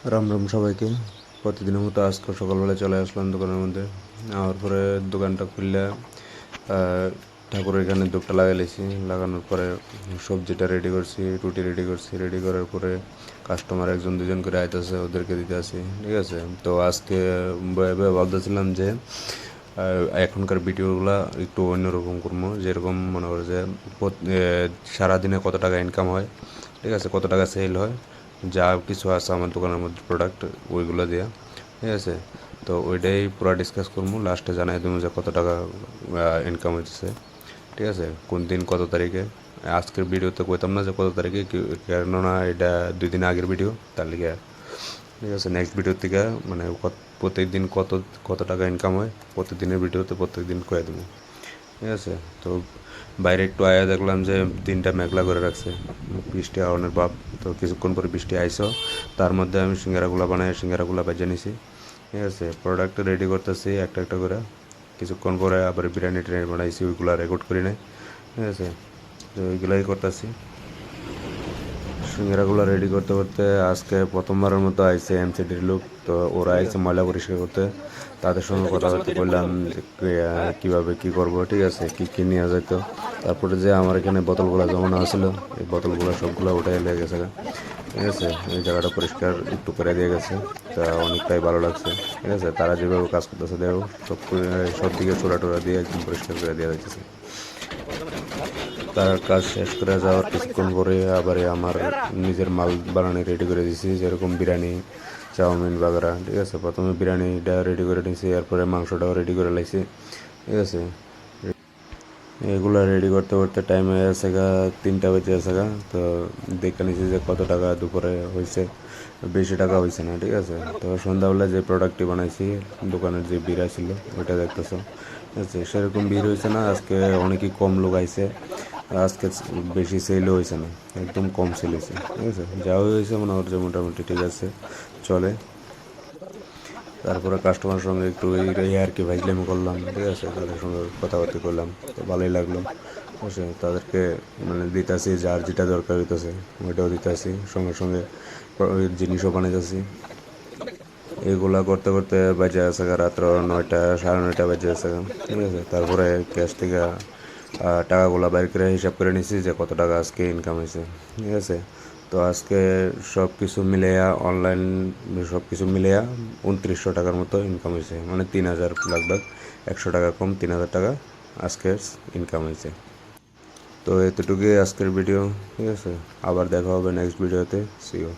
রাম রাম সবাইকে। প্রতিদিনের মতো আজকে সকালবেলা চলে আসলাম দোকানের মধ্যে। আওয়ার পরে দোকানটা খুললে ঠাকুরের এখানে ধূপটা লাগাই লাইছি। লাগানোর পরে সবজিটা রেডি করছি, রুটি রেডি করছি। রেডি করার পরে কাস্টমার একজন দুজন করে আইতেছে, ওদেরকে দিতে আসি। ঠিক আছে, তো আজকে ভাবতেছিলাম যে এখনকার ভিডিওগুলো একটু অন্যরকম করবো। যেরকম মনে করে যে সারাদিনে কত টাকা ইনকাম হয়, ঠিক আছে, কত টাকা সেল হয়, যা কিছু আছে আমার দোকানের মধ্যে প্রোডাক্ট, ওইগুলো দেওয়া। ঠিক আছে, তো ওইটাই পুরো ডিসকাস করবো। লাস্টে জানাই দেবো যে কত টাকা ইনকাম হচ্ছে। ঠিক আছে, কোন দিন কত তারিখে। আজকের ভিডিওতে কইতাম না যে কত তারিখে, কেননা এটা 2 দিন আগের ভিডিও, তার লিগে। ঠিক আছে, নেক্সট ভিডিও থেকে মানে প্রত্যেক দিন কত কত টাকা ইনকাম হয় প্রতিদিনের ভিডিওতে প্রত্যেক দিন কয়ে দেবো। ঠিক আছে, তো বাইরে একটু আয়া দেখলাম যে দিনটা মেঘলা করে রাখছে, বৃষ্টি আওয়ানোর ভাব। তো কিছুক্ষণ পরে বৃষ্টি আইসো, তার মধ্যে আমি সিঙ্গারাগুলো বানাই, সিঙ্গারাগুলো বেজে নিছি। ঠিক আছে, প্রোডাক্ট রেডি করতেছি একটা একটা করে। কিছুক্ষণ পরে আবার বিরিয়ানি টিরিয়ানি বানাইছি, ওইগুলো রেকর্ড করি নাই। ঠিক আছে, তো ওইগুলাই করতেছি। সিঙ্গারাগুলো রেডি করতে করতে আজকে প্রথমবারের মতো আইসে এমসিডির লোক। তো ওরা আইসে ময়লা পরিষ্কার করতে। তাদের সঙ্গে কথাবার্তা বললাম যে কীভাবে কী করবো, ঠিক আছে, কী কী নেওয়া যেত। তারপরে যে আমার এখানে বোতলগুলো জমানো আছিল, এই বোতলগুলো সবগুলো উঠাই লেগে গেছে। ঠিক আছে, এই জায়গাটা পরিষ্কার একটু করে দিয়ে গেছে, তা অনেকটাই ভালো লাগছে। ঠিক আছে, তারা যেভাবে কাজ করতেছে দেখো, সব দিকে চোরা টোরা দিয়ে একদম পরিষ্কার করে দেওয়া যাচ্ছে। তার কাজ শেষ করে যাওয়ার কিছুক্ষণ পরে আবার আমার নিজের মাল বানানো রেডি করে দিয়েছি, যেরকম বিরিয়ানি, চাউমিন বাগেরা। ঠিক আছে, প্রথমে বিরিয়ানিটা রেডি করে নিয়েছি, এরপরে মাংসটাও রেডি করে লাইছি। ঠিক আছে, এগুলো রেডি করতে করতে টাইম হয়ে গেছে 3টা বেজে গেছে। তো দেখে নিয়েছি যে কত টাকা দুপুরে হয়েছে, বেশি টাকা হয়েছে না। ঠিক আছে, তো সন্ধ্যাবেলা যে প্রোডাক্টটি বানাইছি, দোকানের যে বিড়া ছিল ওইটা দেখতেছো। ঠিক আছে, সেরকম ভিড় হয়েছে না আজকে, অনেকই কম লোক আইছে। আজকে বেশি সেলও হয়েছে না, একদম কম সেল হয়েছে। ঠিক আছে, যা হয়েছে মনে হচ্ছে মোটামুটি ঠিক আছে, চলে। তারপরে কাস্টমারের সঙ্গে একটু এই আর কি ভাইজলামি করলাম। ঠিক আছে, তাদের সঙ্গে কথাবার্তা করলাম, তো ভালোই লাগলো। ঠিক আছে, তাদেরকে মানে দিতেছি, যার যেটা দরকার হইতেছে ওইটাও দিতেছি, সঙ্গে সঙ্গে জিনিসও বানাইতেছি। এগুলা করতে করতে বেজে গেছে রাত্র 9টা, সাড়ে 9টা বেজে গেছে। ঠিক আছে, তারপরে ক্যাশ থেকে টাকাগুলো বাইর করে হিসাব করে নিছি যে কত টাকা আজকে ইনকাম হয়েছে। ঠিক আছে, তো আজকে সব কিছু মিলেয়া, অনলাইন সব কিছু মিলেয়া 2900 টাকার মতো ইনকাম হয়েছে, মানে 3000 লাগভাগ, 100 টাকা কম, 3000 টাকা আজকের ইনকাম হয়েছে। তো এতটুকুই আজকের ভিডিও। ঠিক আছে, আবার দেখা হবে নেক্সট ভিডিওতে। See you.